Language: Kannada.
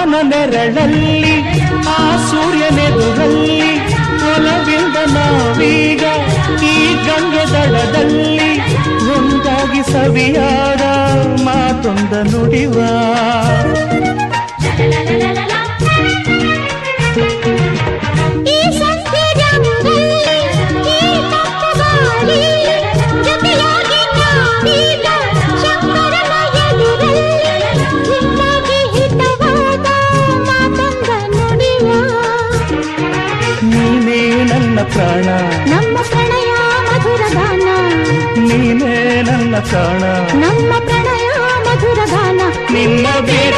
ಬಾನ ನೆರಳಲ್ಲಿ ಆ ಸೂರ್ಯನೆದುರಲ್ಲಿ ಒಲವಿಂದ ನಾವೀಗ ಈ ಗಂಗೆ ದಡದಲ್ಲಿ ಒಂದಾಗಿ ಸವಿಯಾದ ಮಾತೊಂದ ನುಡಿವ ನೀನೇ ನನ್ನ ಪ್ರಾಣ ನಮ್ಮ ಪ್ರಣಯ ಮಧುರ ಗಾನ ನೀನೇ ನನ್ನ ಪ್ರಾಣ ನಮ್ಮ ಪ್ರಣಯ ಮಧುರ ಗಾನ ನಿನ್ನ ಬೇಡ